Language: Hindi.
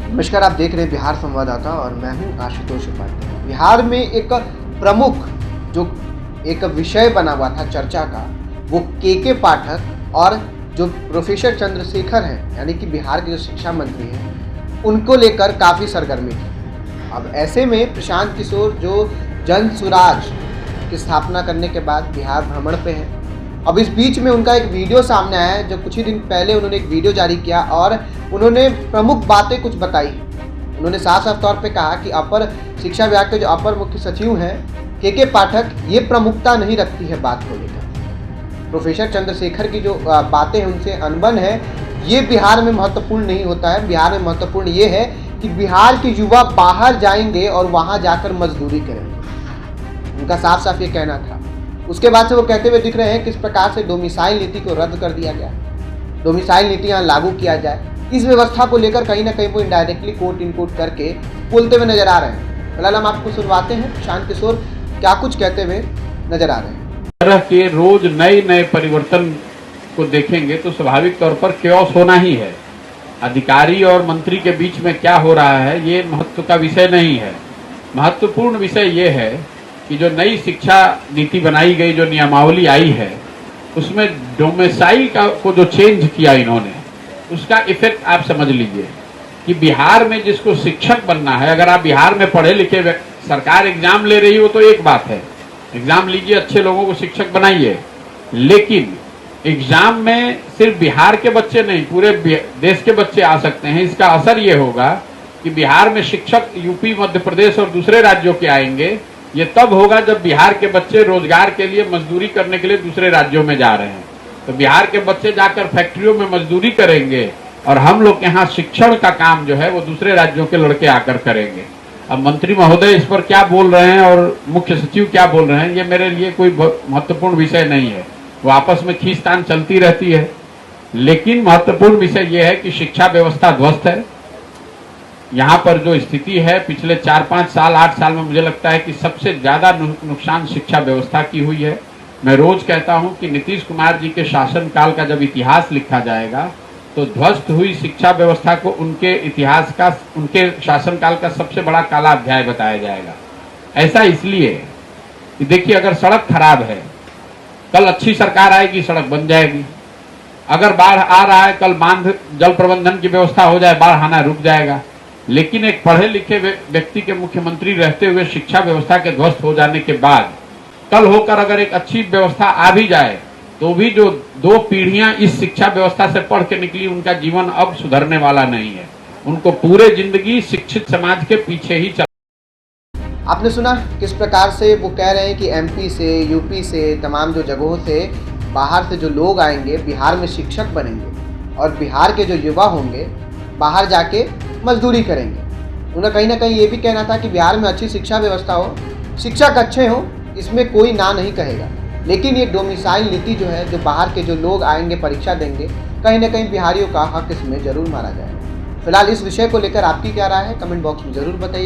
नमस्कार, आप देख रहे हैं बिहार संवाददाता और मैं हूं आशुतोष उपाध्याय। बिहार में एक प्रमुख जो एक विषय बना हुआ था चर्चा का, वो के पाठक और जो प्रोफेसर चंद्रशेखर हैं, यानी कि बिहार के जो शिक्षा मंत्री हैं, उनको लेकर काफ़ी सरगर्मी थी। अब ऐसे में प्रशांत किशोर जो जन सुराज की स्थापना करने के बाद बिहार भ्रमण पे हैं। अब इस बीच में उनका एक वीडियो सामने आया है, जो कुछ ही दिन पहले उन्होंने एक वीडियो जारी किया और उन्होंने प्रमुख बातें कुछ बताई। उन्होंने साफ साफ तौर पे कहा कि अपर शिक्षा विभाग के जो अपर मुख्य सचिव हैं के पाठक, ये प्रमुखता नहीं रखती है बात को लेकर। प्रोफेसर चंद्रशेखर की जो बातें हैं उनसे अनबन है, ये बिहार में महत्वपूर्ण नहीं होता है। बिहार में महत्वपूर्ण ये है कि बिहार के युवा बाहर जाएंगे और वहाँ जाकर मजदूरी करेंगे। उनका साफ साफ ये कहना था। उसके बाद से वो कहते हुए दिख रहे हैं किस प्रकार से डोमिसाइल नीति को रद्द कर दिया गया, डोमिसाइल नीति यहाँ लागू किया जाए, इस व्यवस्था को लेकर कहीं ना कहीं वो इनडायरेक्टली कोट इनकोट करके बोलते हुए नजर आ रहे हैं। फिलहाल हम आपको सुनवाते हैं प्रशांत किशोर क्या कुछ कहते हुए नजर आ रहे हैं। तरह के रोज नए नए परिवर्तन को देखेंगे तो स्वाभाविक तौर पर क्योस होना ही है। अधिकारी और मंत्री के बीच में क्या हो रहा है ये महत्व का विषय नहीं है। महत्वपूर्ण विषय ये है कि जो नई शिक्षा नीति बनाई गई, जो नियमावली आई है, उसमें डोमिसाइल को जो चेंज किया इन्होंने, उसका इफेक्ट आप समझ लीजिए कि बिहार में जिसको शिक्षक बनना है, अगर आप बिहार में पढ़े लिखे सरकार एग्जाम ले रही हो तो एक बात है, एग्जाम लीजिए, अच्छे लोगों को शिक्षक बनाइए, लेकिन एग्जाम में सिर्फ बिहार के बच्चे नहीं, पूरे देश के बच्चे आ सकते हैं। इसका असर ये होगा कि बिहार में शिक्षक यूपी, मध्य प्रदेश और दूसरे राज्यों के आएंगे। ये तब होगा जब बिहार के बच्चे रोजगार के लिए, मजदूरी करने के लिए दूसरे राज्यों में जा रहे हैं। तो बिहार के बच्चे जाकर फैक्ट्रियों में मजदूरी करेंगे और हम लोग के यहाँ शिक्षण का काम जो है वो दूसरे राज्यों के लड़के आकर करेंगे। अब मंत्री महोदय इस पर क्या बोल रहे हैं और मुख्य सचिव क्या बोल रहे हैं, ये मेरे लिए कोई महत्वपूर्ण विषय नहीं है। वो आपस में खींचतान चलती रहती है, लेकिन महत्वपूर्ण विषय ये है कि शिक्षा व्यवस्था ध्वस्त है। यहाँ पर जो स्थिति है पिछले 4-5 साल, 8 साल में मुझे लगता है कि सबसे ज्यादा नुकसान शिक्षा व्यवस्था की हुई है। मैं रोज कहता हूँ कि नीतीश कुमार जी के शासनकाल का जब इतिहास लिखा जाएगा तो ध्वस्त हुई शिक्षा व्यवस्था को उनके इतिहास का, उनके शासनकाल का सबसे बड़ा काला अध्याय बताया जाएगा। ऐसा इसलिए कि देखिए, अगर सड़क खराब है, कल अच्छी सरकार आएगी, सड़क बन जाएगी। अगर बाढ़ आ रहा है, कल बांध जल प्रबंधन की व्यवस्था हो जाए, बाढ़ आना रुक जाएगा। लेकिन एक पढ़े लिखे व्यक्ति के मुख्यमंत्री रहते हुए शिक्षा व्यवस्था के ध्वस्त हो जाने के बाद कल होकर अगर एक अच्छी व्यवस्था आ भी जाए तो भी जो 2 पीढ़ियां इस शिक्षा व्यवस्था से पढ़ के निकली, उनका जीवन अब सुधरने वाला नहीं है। उनको पूरे जिंदगी शिक्षित समाज के पीछे ही चल। आपने सुना किस प्रकार से वो कह रहे हैं कि एमपी से, यूपी से, तमाम जो जगहों से बाहर से जो लोग आएंगे बिहार में शिक्षक बनेंगे और बिहार के जो युवा होंगे बाहर जाके मजदूरी करेंगे। उन्हें कहीं ना कहीं ये भी कहना था कि बिहार में अच्छी शिक्षा व्यवस्था हो, शिक्षक अच्छे हों, इसमें कोई ना नहीं कहेगा। लेकिन ये डोमिसाइल नीति जो है, जो बाहर के जो लोग आएंगे परीक्षा देंगे, कहीं ना कहीं बिहारियों का हक इसमें जरूर मारा जाएगा। फिलहाल इस विषय को लेकर आपकी क्या राय है, कमेंट बॉक्स में जरूर बताइए।